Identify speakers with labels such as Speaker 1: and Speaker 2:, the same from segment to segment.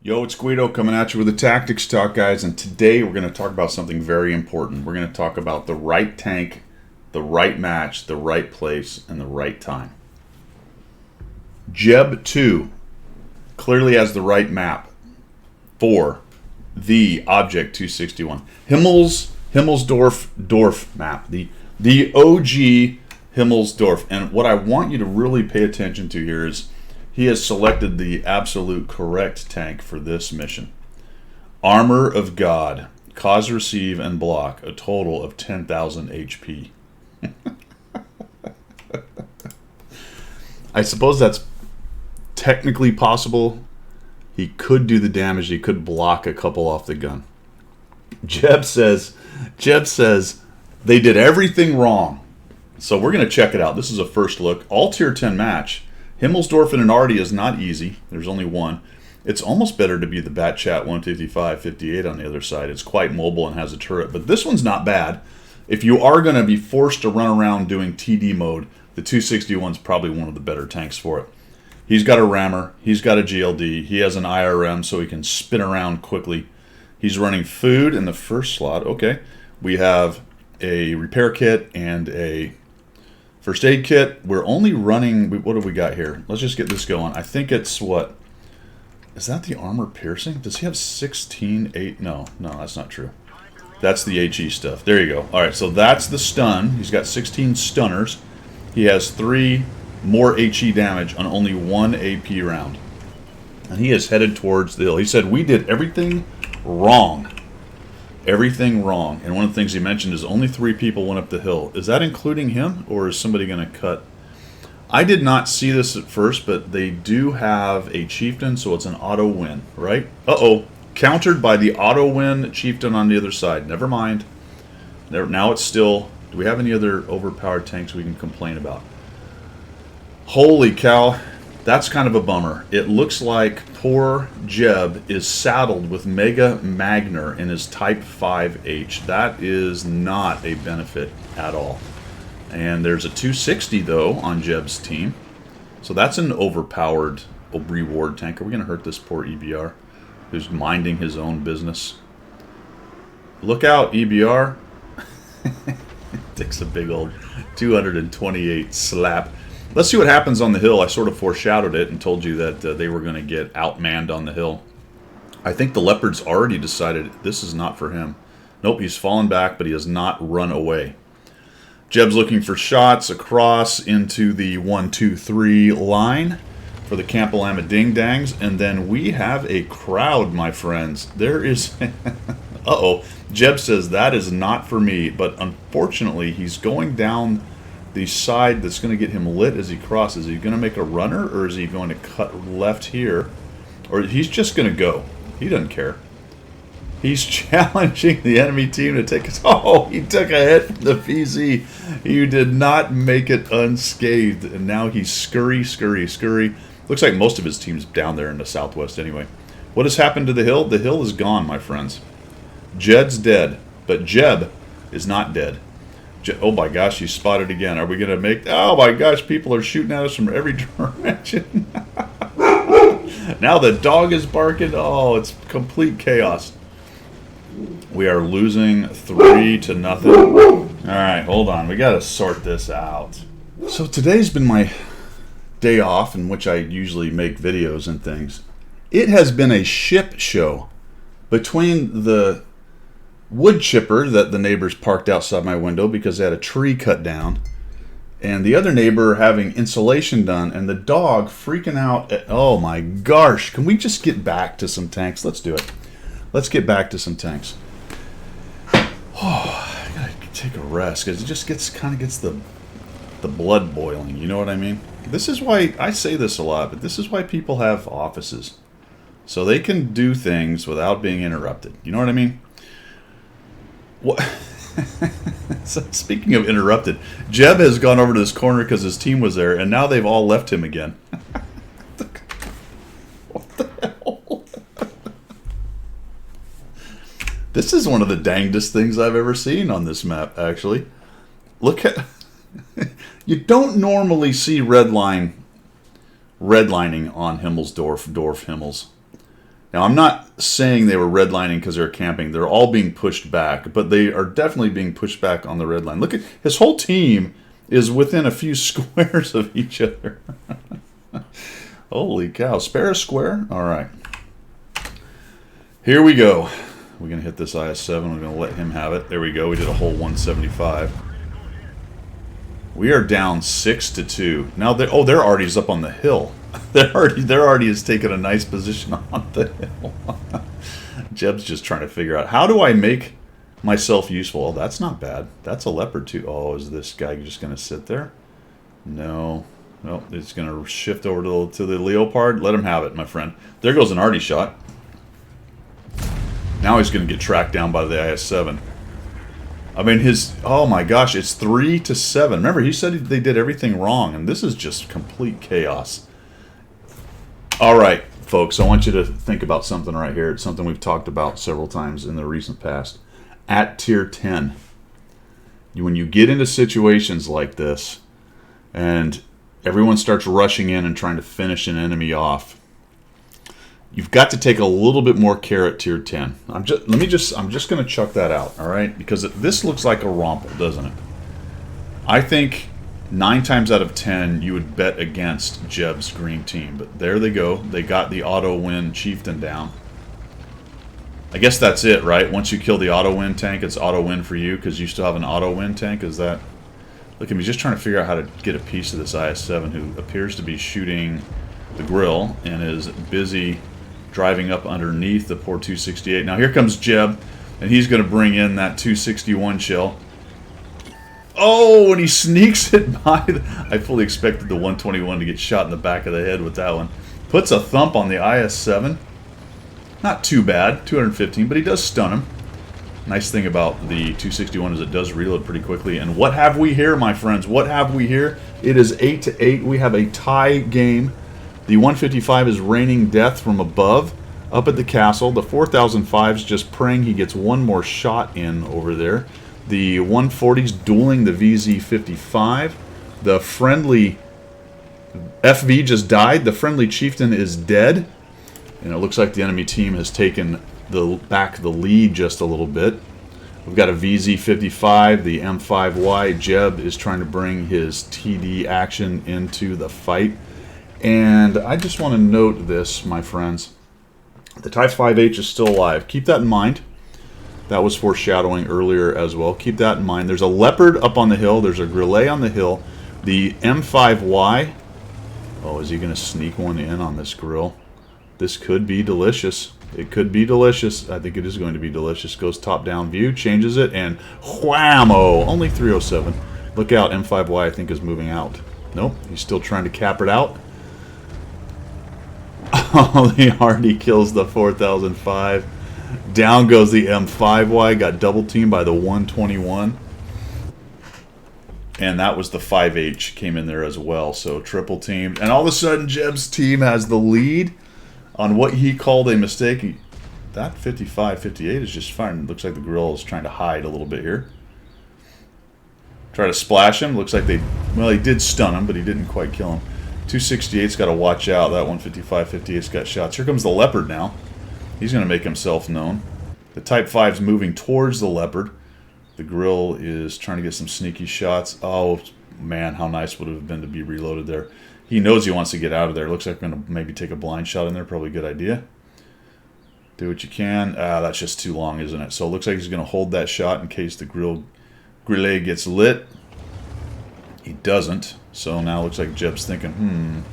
Speaker 1: Yo, it's Guido coming at you with a Tactics Talk, guys, and today we're going to talk about something very important. We're going to talk about the right tank, the right match, the right place, and the right time. Jeb 2 clearly has the right map for the Object 261. Himmelsdorf map, the OG Himmelsdorf. And what I want you to really pay attention to here is he has selected the absolute correct tank for this mission. Armor of God, cause, receive, and block a total of 10,000 HP. I suppose that's technically possible. He could do the damage. He could block a couple off the gun. Jeb says they did everything wrong. So we're going to check it out. This is a first look. All tier 10 match. Himmelsdorf in an Artie is not easy. There's only one. It's almost better to be the Bat Chat 155-58 on the other side. It's quite mobile and has a turret. But this one's not bad. If you are going to be forced to run around doing TD mode, the 261 is probably one of the better tanks for it. He's got a rammer. He's got a GLD. He has an IRM so he can spin around quickly. He's running food in the first slot. Okay. We have a repair kit and a first aid kit. We're only running, what have we got here? Let's just get this going. I think it's what? Is that the armor piercing? Does he have 16, 8? No, that's not true. That's the HE stuff. There you go. All right, so that's the stun. He's got 16 stunners. He has 3 more HE damage on only 1 AP round. And he is headed towards the hill. He said, we did everything wrong. Everything wrong. And one of the things he mentioned is only 3 people went up the hill. Is that including him, or is somebody going to cut? I did not see this at first, but they do have a chieftain, so it's an auto win, right? Uh-oh. Countered by the auto win chieftain on the other side. Never mind. Now it's still... Do we have any other overpowered tanks we can complain about? Holy cow. That's kind of a bummer. It looks like poor Jeb is saddled with Mega Magner in his Type 5H. That is not a benefit at all. And there's a 260, though, on Jeb's team. So that's an overpowered reward tank. Are we going to hurt this poor EBR who's minding his own business? Look out, EBR. Takes a big old 228 slap. Let's see what happens on the hill. I sort of foreshadowed it and told you that they were going to get outmanned on the hill. I think the Leopard's already decided this is not for him. Nope, he's fallen back, but he has not run away. Jeb's looking for shots across into the 1-2-3 line for the Campalama Ding Dangs. And then we have a crowd, my friends. There is... Uh-oh. Jeb says that is not for me, but unfortunately he's going down the side that's going to get him lit as he crosses. Is he going to make a runner, or is he going to cut left here? Or he's just going to go. He doesn't care. He's challenging the enemy team to take his... Oh, he took a hit from the PZ. You did not make it unscathed. And now he's scurry. Looks like most of his team's down there in the southwest anyway. What has happened to the hill? The hill is gone, my friends. Jed's dead, but Jeb is not dead. Oh my gosh, he's spotted again. Are we going to make... Oh my gosh, people are shooting at us from every direction. Now the dog is barking. Oh, it's complete chaos. We are losing 3-0. Alright, hold on. We got to sort this out. So today's been my day off in which I usually make videos and things. It has been a ship show between the wood chipper that the neighbors parked outside my window because they had a tree cut down, and the other neighbor having insulation done, and the dog freaking out at, oh my gosh, can we just get back to some tanks? Let's do it. Let's get back to some tanks. Oh, I gotta take a rest because it just kind of gets the blood boiling, you know what I mean? This is why I say this a lot, but this is why people have offices, so they can do things without being interrupted. You know what I mean? What? So speaking of interrupted, Jeb has gone over to this corner because his team was there, and now they've all left him again. What the hell? This is one of the dangest things I've ever seen on this map, actually. Look at... You don't normally see redlining on Himmelsdorf, Himmels. Now, I'm not saying they were redlining because they're camping. They're all being pushed back, but they are definitely being pushed back on the red line. Look at his whole team is within a few squares of each other. Holy cow. Spare a square? All right. Here we go. We're going to hit this IS-7. We're going to let him have it. There we go. We did a whole 175. We are down 6-2. Now, their Artie's up on the hill. Their Artie has taken a nice position on the hill. Jeb's just trying to figure out, how do I make myself useful? Oh, that's not bad. That's a leopard too. Oh, is this guy just going to sit there? No. No, it's going to shift over to the leopard. Let him have it, my friend. There goes an Artie shot. Now he's going to get tracked down by the IS-7. I mean, oh my gosh, it's 3-7. Remember, he said they did everything wrong, and this is just complete chaos. All right, folks, I want you to think about something right here. It's something we've talked about several times in the recent past. At tier 10, when you get into situations like this, and everyone starts rushing in and trying to finish an enemy off, you've got to take a little bit more care at tier 10. I'm just going to chuck that out, all right? Because this looks like a romple, doesn't it? I think 9 times out of 10 you would bet against Jeb's green team, but there they go. They got the auto-win chieftain down. I guess that's it, right? Once you kill the auto-win tank, it's auto-win for you because you still have an auto-win tank. Is that? Look at me, just trying to figure out how to get a piece of this IS-7 who appears to be shooting the grill and is busy driving up underneath the poor 268. Now here comes Jeb, and he's going to bring in that 261 shell. Oh, and he sneaks it by. I fully expected the 121 to get shot in the back of the head with that one. Puts a thump on the IS-7. Not too bad, 215, but he does stun him. Nice thing about the 261 is it does reload pretty quickly. And what have we here, my friends? What have we here? It is 8-8. We have a tie game. The 155 is raining death from above up at the castle. The 4005 is just praying he gets one more shot in over there. The 140's dueling the VZ55. The friendly FV just died. The friendly chieftain is dead. And it looks like the enemy team has taken back the lead just a little bit. We've got a VZ55, the M5Y. Jeb is trying to bring his TD action into the fight. And I just want to note this, my friends. The Type 5H is still alive. Keep that in mind. That was foreshadowing earlier as well. Keep that in mind. There's a leopard up on the hill. There's a grillet on the hill. The M5Y. Oh, is he going to sneak one in on this grill? This could be delicious. It could be delicious. I think it is going to be delicious. Goes top-down view, changes it, and whammo! Only 307. Look out, M5Y I think is moving out. Nope, he's still trying to cap it out. Oh, he already kills the 4005. Down goes the M5Y. Got double teamed by the 121. And that was the 5H came in there as well. So triple teamed. And all of a sudden, Jeb's team has the lead on what he called a mistake. That 55-58 is just fine. It looks like the grill is trying to hide a little bit here. Try to splash him. Looks like well, he did stun him, but he didn't quite kill him. 268's got to watch out. That 155-58's got shots. Here comes the leopard now. He's going to make himself known. The Type 5's moving towards the leopard. The grill is trying to get some sneaky shots. Oh, man, how nice would it have been to be reloaded there. He knows he wants to get out of there. Looks like we're going to maybe take a blind shot in there. Probably a good idea. Do what you can. That's just too long, isn't it? So it looks like he's going to hold that shot in case the grillet gets lit. He doesn't. So now it looks like Jeb's thinking,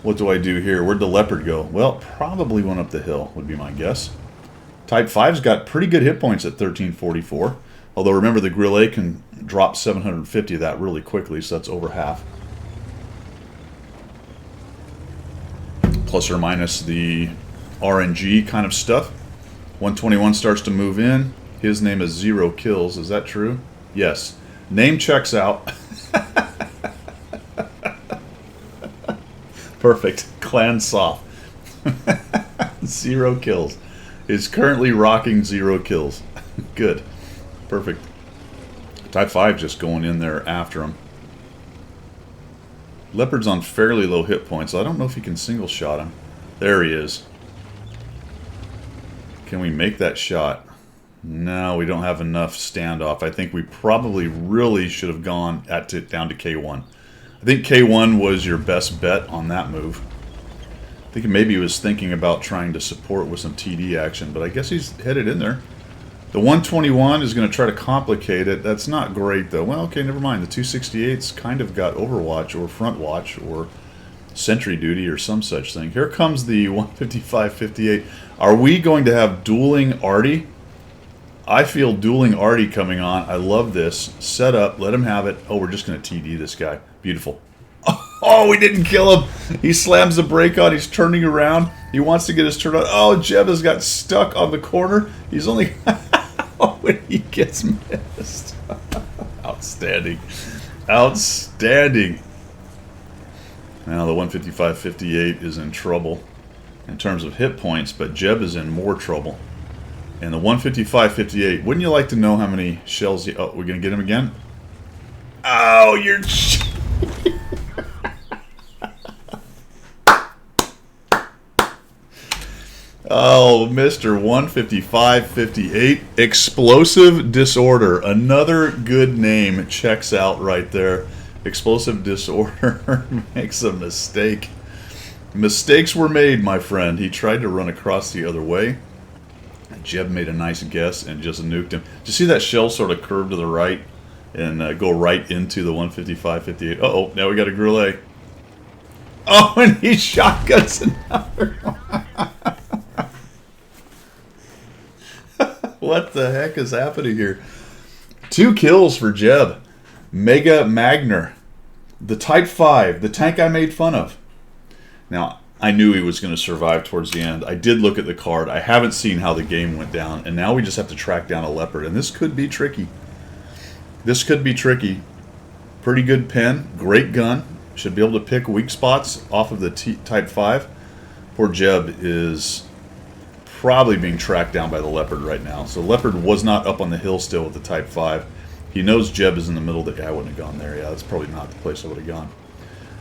Speaker 1: what do I do here? Where'd the leopard go? Well, probably went up the hill, would be my guess. Type 5's got pretty good hit points at 1344. Although remember, the grillet can drop 750 of that really quickly, so that's over half. Plus or minus the RNG kind of stuff. 121 starts to move in. His name is 0 kills. Is that true? Yes. Name checks out. Perfect. Clan soft. 0 kills. Is currently rocking 0 kills. Good. Perfect. Type 5 just going in there after him. Leopard's on fairly low hit points, so I don't know if he can single shot him. There he is. Can we make that shot? No, we don't have enough standoff. I think we probably really should have gone down to K1. I think K1 was your best bet on that move. I think maybe he was thinking about trying to support with some TD action, but I guess he's headed in there. The 121 is going to try to complicate it. That's not great, though. Well, okay, never mind. The 268's kind of got Overwatch or Front Watch or Sentry Duty or some such thing. Here comes the 155-58. Are we going to have dueling Artie? I feel dueling Artie coming on. I love this. Set up. Let him have it. Oh, we're just going to TD this guy. Beautiful. Oh, we didn't kill him. He slams the brake on. He's turning around. He wants to get his turn on. Oh, Jeb has got stuck on the corner. He's only... Oh, when he gets missed. Outstanding. Outstanding. Now the 155-58 is in trouble in terms of hit points, but Jeb is in more trouble. And the 155-58, wouldn't you like to know how many shells he... Oh, we're going to get him again? Oh, you're... Oh, Mr. 155-58. Explosive Disorder. Another good name checks out right there. Explosive Disorder makes a mistake. Mistakes were made, my friend. He tried to run across the other way. Jeb made a nice guess and just nuked him. Did you see that shell sort of curve to the right and go right into the 155-58? Uh-oh, now we got a Goulet. Oh, and he shotguns another one. What the heck is happening here? 2 kills for Jeb. Mega Magner. The Type 5, the tank I made fun of. Now, I knew he was going to survive towards the end. I did look at the card. I haven't seen how the game went down. And now we just have to track down a Leopard. And this could be tricky. This could be tricky. Pretty good pen. Great gun. Should be able to pick weak spots off of the Type 5. Poor Jeb is probably being tracked down by the Leopard right now. So Leopard was not up on the hill still with the Type 5. He knows Jeb is in the middle of the... I wouldn't have gone there. Yeah, that's probably not the place I would have gone.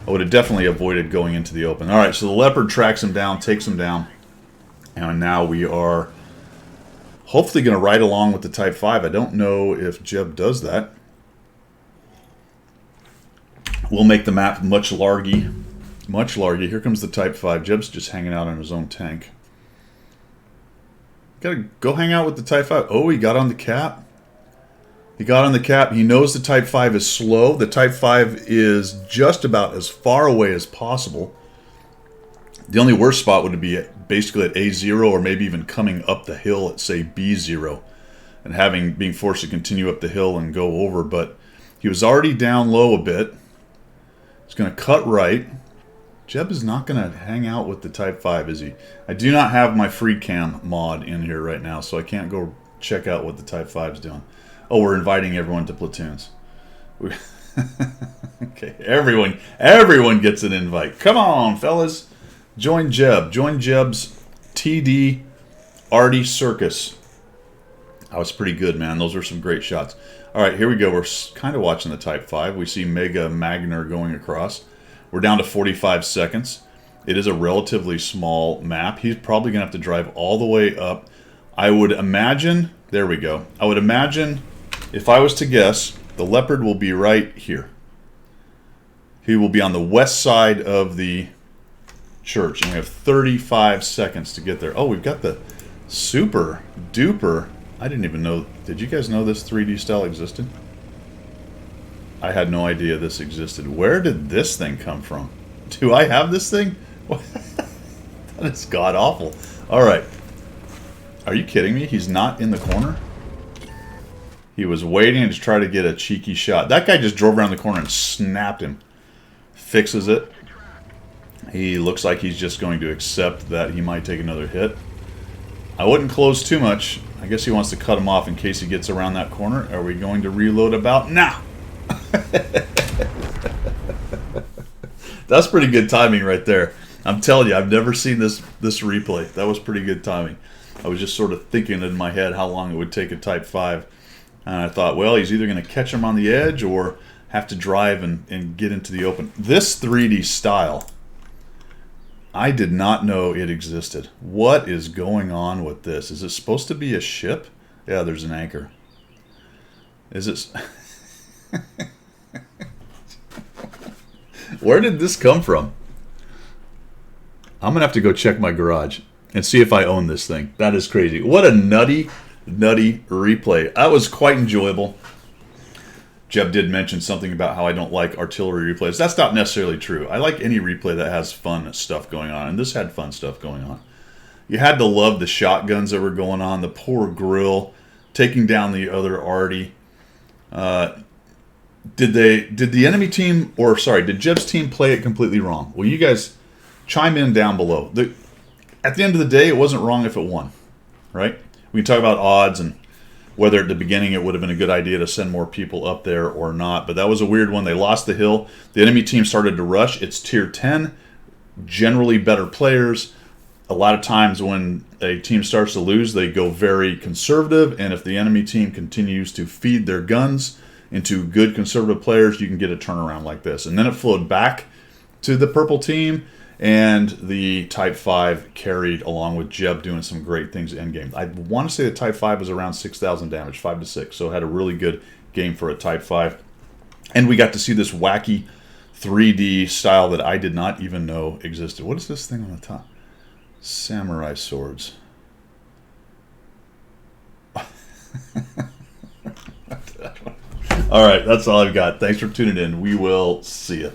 Speaker 1: I would have definitely avoided going into the open. Alright, so the Leopard tracks him down, takes him down. And now we are hopefully going to ride along with the Type 5. I don't know if Jeb does that. We'll make the map much largy. Much largy. Here comes the Type 5. Jeb's just hanging out on his own tank. Gotta go hang out with the Type 5. Oh, he got on the cap. He got on the cap. He knows the Type 5 is slow. The Type 5 is just about as far away as possible. The only worst spot would be basically at A0 or maybe even coming up the hill at, say, B0 and being forced to continue up the hill and go over. But he was already down low a bit. He's going to cut right. Jeb is not going to hang out with the Type 5, is he? I do not have my free cam mod in here right now, so I can't go check out what the Type 5's doing. Oh, we're inviting everyone to platoons. Okay, everyone gets an invite. Come on, fellas. Join Jeb. Join Jeb's TD Artie Circus. That was pretty good, man. Those were some great shots. All right, here we go. We're kind of watching the Type 5. We see Mega Magner going across. We're down to 45 seconds. It is a relatively small map. He's probably going to have to drive all the way up. I would imagine... There we go. I would imagine, if I was to guess, the Leopard will be right here. He will be on the west side of the church. And we have 35 seconds to get there. Oh, we've got the super duper... I didn't even know... Did you guys know this 3D style existed? I had no idea this existed. Where did this thing come from? Do I have this thing? That is god-awful. Alright. Are you kidding me? He's not in the corner? He was waiting to try to get a cheeky shot. That guy just drove around the corner and snapped him. Fixes it. He looks like he's just going to accept that he might take another hit. I wouldn't close too much. I guess he wants to cut him off in case he gets around that corner. Are we going to reload about now? That's pretty good timing right there. I'm telling you, I've never seen this replay. That was pretty good timing. I was just sort of thinking in my head how long it would take a Type 5. And I thought, well, he's either going to catch him on the edge or have to drive and get into the open. This 3D style I did not know it existed. What is going on with this? Is it supposed to be a ship? Yeah, there's an anchor. Is it... Where did this come from? I'm going to have to go check my garage and see if I own this thing. That is crazy. What a nutty replay. That was quite enjoyable. Jeb did mention something about how I don't like artillery replays. That's not necessarily true. I like any replay that has fun stuff going on, and this had fun stuff going on. You had to love the shotguns that were going on, the poor grill, taking down the other arty. Did the enemy team, or sorry, did Jeb's team play it completely wrong? Well, you guys chime in down below. At the end of the day, it wasn't wrong if it won, right? We can talk about odds and whether at the beginning it would have been a good idea to send more people up there or not. But that was a weird one. They lost the hill. The enemy team started to rush. It's tier 10, generally better players. A lot of times when a team starts to lose, they go very conservative. And if the enemy team continues to feed their guns into good conservative players, you can get a turnaround like this. And then it flowed back to the purple team. And the Type 5 carried along with Jeb doing some great things in game. I want to say the Type 5 was around 6,000 damage, 5 to 6. So it had a really good game for a Type 5. And we got to see this wacky 3D style that I did not even know existed. What is this thing on the top? Samurai swords. All right, that's all I've got. Thanks for tuning in. We will see you.